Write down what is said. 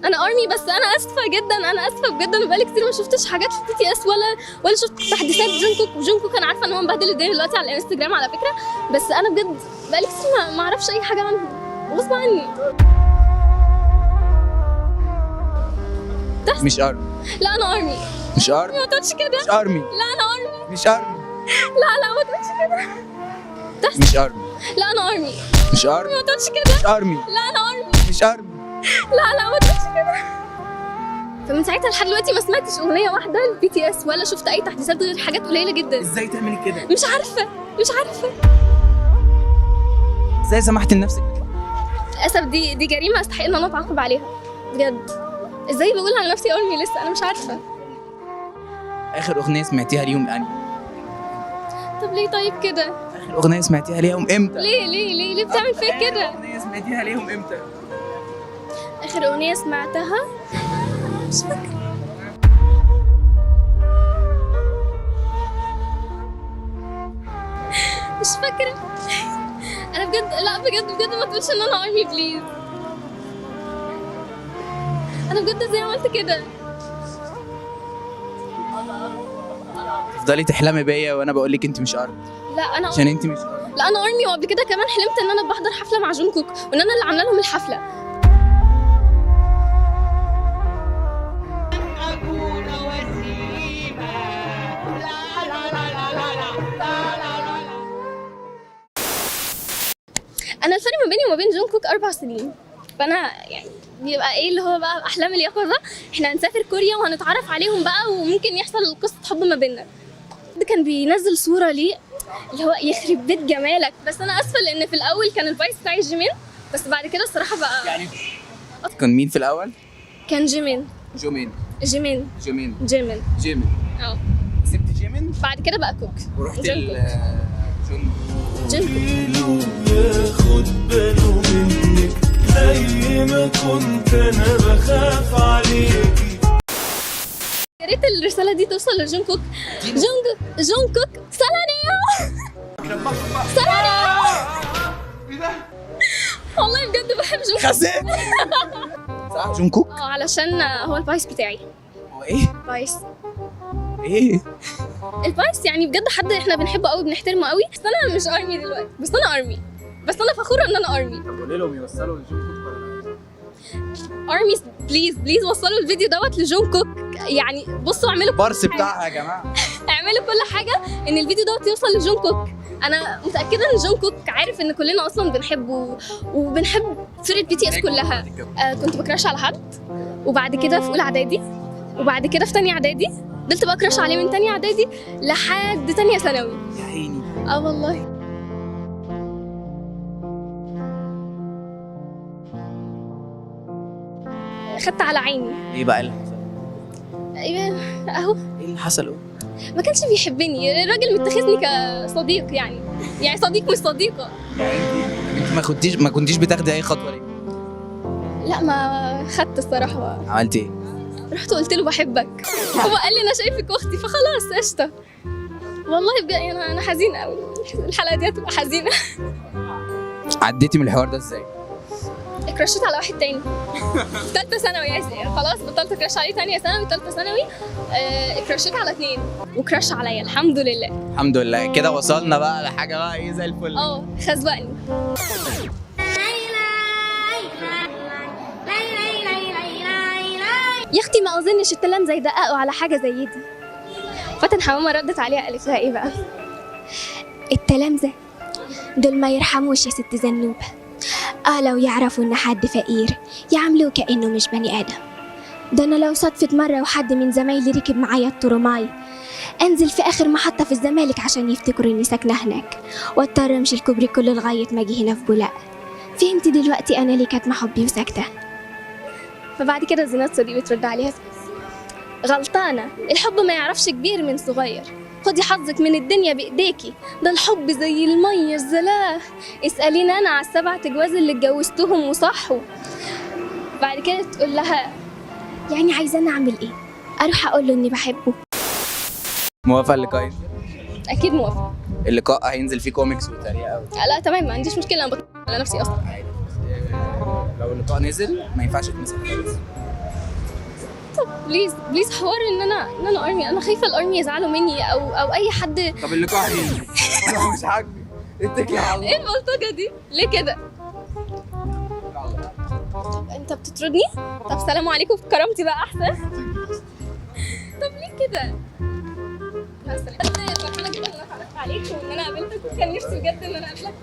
انا ارمي، بس انا اسفه جدا، انا اسفه بجد. انا بقالي كتير ما شفتش حاجات في بي تي اس ولا شفت تحديثات جونكوك. وجونكوك انا عارفه ان هو مبهدل الدنيا دلوقتي على الانستجرام على فكره، بس انا بجد بقالي كتير ما اعرفش اي حاجه عنه غصب عني. مش ارمي. لا انا ارمي. مش ارمي. ما تقولش كده. مش ارمي. لا انا ارمي. مش ارمي. لا ما تقولش كده. مش ارمي. لا انا ارمي. مش ارمي. ما تقولش كده. مش ارمي. لا انا ارمي. مش ارمي. لا ما تقولش كده. فمن ساعتها لحد دلوقتي ما سمعتش اغنيه واحده للبي تي اس ولا شفت اي تحديثات غير حاجات قليله جدا. ازاي تعملي كده؟ مش عارفه. ازاي سمحتي لنفسك؟ للاسف دي جريمه استحق ان انا اتعاقب عليها بجد. ازاي بقول على نفسي ارمي لسه؟ انا مش عارفه. اخر اغنيه سمعتيها ليهم انهي؟ طب ليه طيب كده؟ اخر اغنيه سمعتيها ليهم امتى؟ ليه بتعمل فيا كده؟ اخر اغنيه سمعتيها ليهم امتى؟ اخر اغنيه سمعتها مش فاكره. مش فاكره انا بجد. لا بجد ما تقولش ان انا ارمي بليز. انا بجد ازاي عملت كده؟ تفضلي تحلمي بيا وانا بقول لك انت مش ارمي. لا انا عشان انت مش ارمي. لا انا ارمي. وقبل كده كمان حلمت ان انا بحضر حفله مع جونكوك وان انا اللي عامله لهم الحفله. انا الفرق ما بيني وما بين جونكوك 4 سنين، فانا يعني بيبقى ايه اللي هو بقى احلام اليقظه. احنا هنسافر كوريا وهنتعرف عليهم بقى وممكن يحصل قصه حب ما بيننا. ده كان بينزل صوره ليه اللي هو يخرب بيت جمالك، بس انا اسفه لان في الاول كان الفايس بتاعي جيمين، بس بعد كده الصراحه بقى يعني كان مين في الاول؟ كان جيمين. جومين. جيمين. اه سبت جيمين بعد كده بقى كوك ورحت جونكوك. ياخد باله منك زي ما كنت انا بخاف عليكي. يا ريت الرساله دي توصل لجونكوك. جونكوك سلانيا. والله بجد بحب جونكوك. خسيت. صح جونكوك؟ علشان هو الفايس بتاعي. هو ايه؟ فايس. ايه؟ الفايس يعني بجد حد احنا بنحبه قوي بنحترمه قوي. بس انا مش ارمي دلوقتي، بس انا ارمي، بس انا فخوره ان انا ارمي. طب قولي لهم يوصلوا لجونكوك ولا لا؟ ارمي بليز وصلوا الفيديو دوت لجونكوك. يعني بصوا اعملوا البارس بتاعها يا جماعه. اعملوا كل حاجه ان الفيديو دوت يوصل لجونكوك. انا متاكده ان جونكوك عارف ان كلنا اصلا بنحبه وبنحب فرقه بي تي اس كلها. كنت بكراش على حد، وبعد كده في اولى اعدادي، وبعد كده في تانية اعدادي فضلت بقى كراش عليه من تانية اعدادي لحد تانية ثانوي. يا عيني. والله خدت على عيني. ايه بقى اللي حصل؟ ايوه اهو. ايه اللي حصل؟ ما كانش بيحبني، الراجل متخذني كصديق يعني صديق مش صديقه. انت ما كنتيش بتاخدي اي خطوه ليه؟ لا ما خدت الصراحه. عملتي ايه؟ رحت قلت له بحبك، هو قال لي انا شايفك اختي، فخلاص قشطه. والله بجد انا حزينه قوي. الحلقه دي هتبقى حزينه. عديتي من الحوار ده ازاي؟ كراشت على واحد تاني في ثالثه ثانوي. خلاص بطلت كراش عليه تانية ثانوي ثالثه ثانوي. كراشت على 2 وكراش عليا الحمد لله. الحمد لله كده وصلنا بقى لحاجه بقى ايه زي الفل. خزوقني. يا اختي ما اظنش التلام زي دققوا على حاجه زي دي. فاتن حمامه ردت عليها قالت لها ايه بقى؟ التلامذه دول ما يرحموش يا ست زنوبه. لو يعرفوا ان حد فقير يعملوه كانه مش بني ادم. ده انا لو صدفت مره وحد من زمايلي ركب معايا الترماي انزل في اخر محطه في الزمالك عشان يفتكروا اني ساكنه هناك، واضطر امشي الكوبري كله لغايه ما اجي هنا في بولاق. فهمتي دلوقتي انا ليه كاتمه حبي وساكته؟ فبعد كده زينات دي بترد عليها غلطانه، الحب ما يعرفش كبير من صغير، خدي حظك من الدنيا بايديكي، ده الحب زي الميه الزلاه، اساليني انا على ال7 جواز اللي اتجوزتهم وصحوا. بعد كده تقول لها يعني عايزاني اعمل ايه؟ اروح اقول له اني بحبه. موافقه اللقاء؟ اكيد موافقه. اللقاء هينزل فيه كوميكس وتريقه لا تمام ما عنديش مشكله، انا بطلع على نفسي اصلا. لو اللقاء نزل ما ينفعش تمسك خالص. طب بليز بليز حوار ان انا ارمي، انا خايفه الارمي يزعلوا مني او اي حد. طب اللقاح ايه؟ انا مش عاجبني، اتكلي على ايه الله. البلطجه دي ليه كده؟ طب انت بتطردني؟ طب سلام عليكم في كرامتي بقى احسن. طب ليه كده؟ مع السلامه. فرحانه جدا ان انا اتعرفت عليك وان انا قابلتك، وكان نفسي بجد ان انا اقابلك